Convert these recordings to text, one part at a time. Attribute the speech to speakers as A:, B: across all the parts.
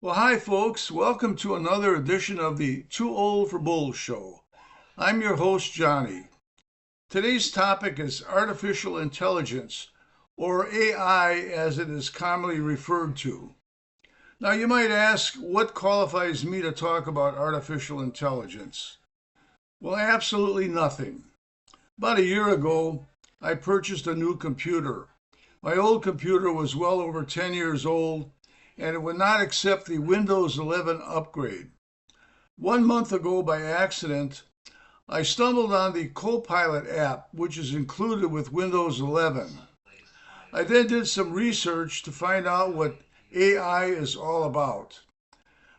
A: Well, hi, folks. Welcome to another edition of the Too Old for Bull show. I'm your host, Johnny. Today's topic is artificial intelligence, or AI as it is commonly referred to. Now, you might ask, what qualifies me to talk about artificial intelligence? Well, absolutely nothing. About a year ago, I purchased a new computer. My old computer was well over 10 years old and it would not accept the Windows 11 upgrade. 1 month ago, by accident, I stumbled on the Copilot app, which is included with Windows 11. I then did some research to find out what AI is all about.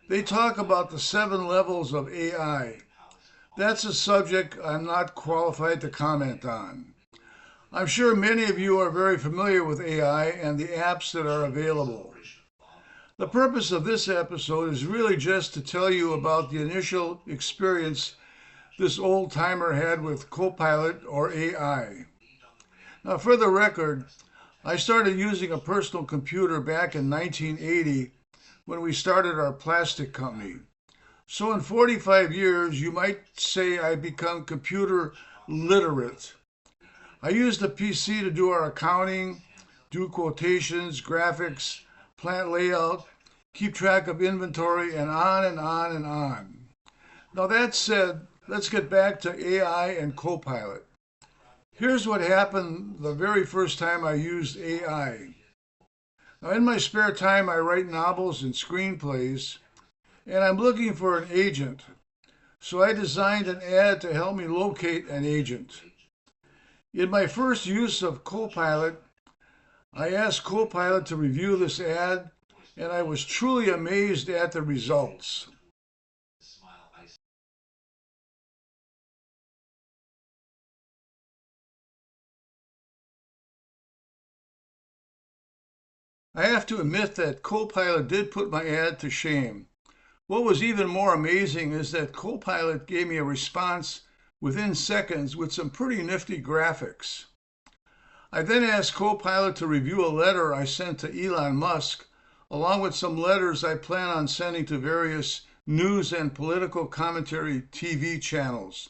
A: They talk about the 7 levels of AI. That's a subject I'm not qualified to comment on. I'm sure many of you are very familiar with AI and the apps that are available. The purpose of this episode is really just to tell you about the initial experience this old timer had with Copilot or AI. Now, for the record, I started using a personal computer back in 1980 when we started our plastic company. So, in 45 years, you might say I've become computer literate. I used the PC to do our accounting, do quotations, graphics, plant layout, keep track of inventory, and on and on and on. Now, that said, let's get back to AI and Copilot. Here's what happened the very first time I used AI. Now, in my spare time, I write novels and screenplays, and I'm looking for an agent. So I designed an ad to help me locate an agent. In my first use of Copilot, I asked Copilot to review this ad, and I was truly amazed at the results. I have to admit that Copilot did put my ad to shame. What was even more amazing is that Copilot gave me a response within seconds with some pretty nifty graphics. I then asked Copilot to review a letter I sent to Elon Musk, along with some letters I plan on sending to various news and political commentary TV channels.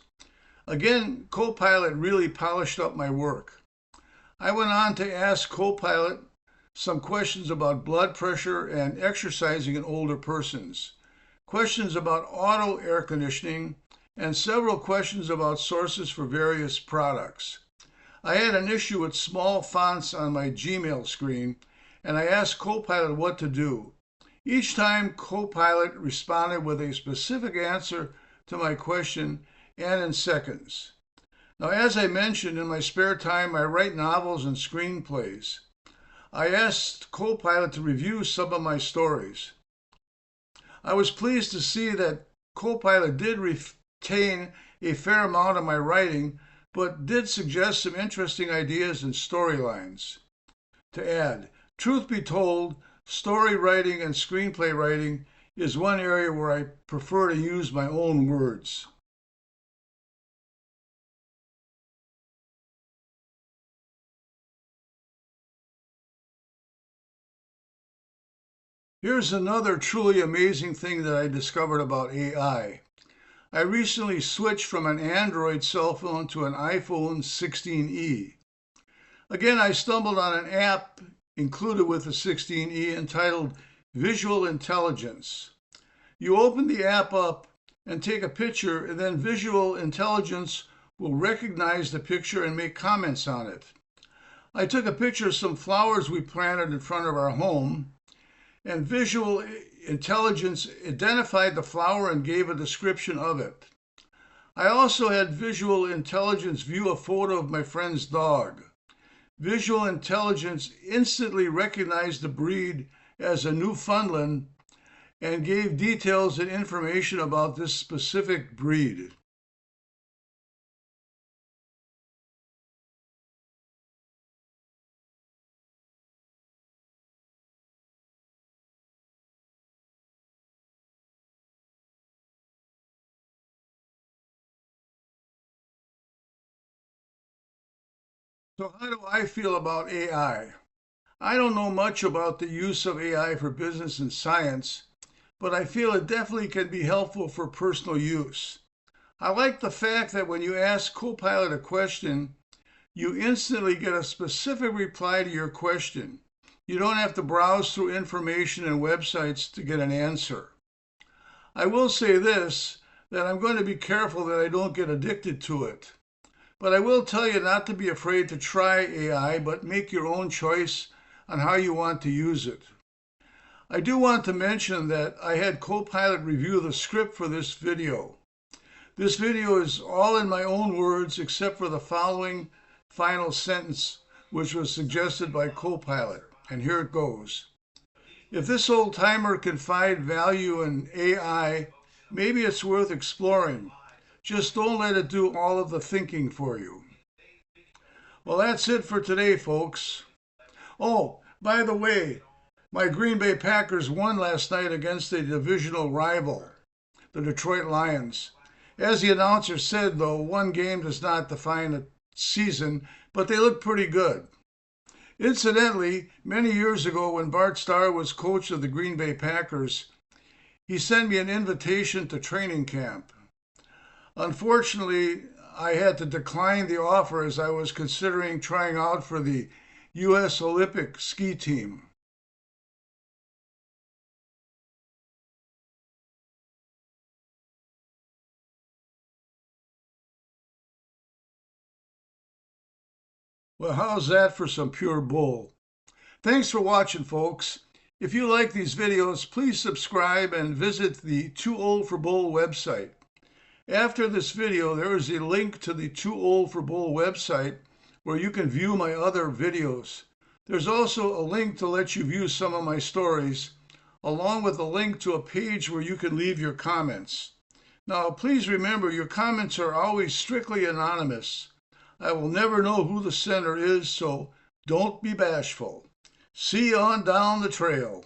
A: Again, Copilot really polished up my work. I went on to ask Copilot some questions about blood pressure and exercising in older persons, questions about auto air conditioning, and several questions about sources for various products. I had an issue with small fonts on my Gmail screen, and I asked Copilot what to do. Each time, Copilot responded with a specific answer to my question and in seconds. Now, as I mentioned, in my spare time, I write novels and screenplays. I asked Copilot to review some of my stories. I was pleased to see that Copilot did retain a fair amount of my writing, but did suggest some interesting ideas and storylines. To add, truth be told, story writing and screenplay writing is one area where I prefer to use my own words. Here's another truly amazing thing that I discovered about AI. I recently switched from an Android cell phone to an iPhone 16e. Again, I stumbled on an app included with the 16e entitled Visual Intelligence. You open the app up and take a picture, and then Visual Intelligence will recognize the picture and make comments on it. I took a picture of some flowers we planted in front of our home, and Visual Intelligence identified the flower and gave a description of it. I also had Visual Intelligence view a photo of my friend's dog. Visual Intelligence instantly recognized the breed as a Newfoundland and gave details and information about this specific breed. So, how do I feel about AI? I don't know much about the use of AI for business and science, but I feel it definitely can be helpful for personal use. I like the fact that when you ask Copilot a question, you instantly get a specific reply to your question. You don't have to browse through information and websites to get an answer. I will say this, that I'm going to be careful that I don't get addicted to it. But I will tell you not to be afraid to try AI, but make your own choice on how you want to use it. I do want to mention that I had Copilot review the script for this video. This video is all in my own words except for the following final sentence, which was suggested by Copilot. And here it goes. If this old timer can find value in AI, maybe it's worth exploring. Just don't let it do all of the thinking for you. Well, that's it for today, folks. Oh, by the way, my Green Bay Packers won last night against a divisional rival, the Detroit Lions. As the announcer said, though, one game does not define a season, but they look pretty good. Incidentally, many years ago when Bart Starr was coach of the Green Bay Packers, he sent me an invitation to training camp. Unfortunately, I had to decline the offer as I was considering trying out for the U.S. Olympic ski team. Well, how's that for some pure bull? Thanks for watching, folks. If you like these videos, please subscribe and visit the Too Old for Bull website. After this video, there is a link to the Too Old for Bull website where you can view my other videos. There's also a link to let you view some of my stories, along with a link to a page where you can leave your comments. Now, please remember, your comments are always strictly anonymous. I will never know who the sender is, so don't be bashful. See you on down the trail.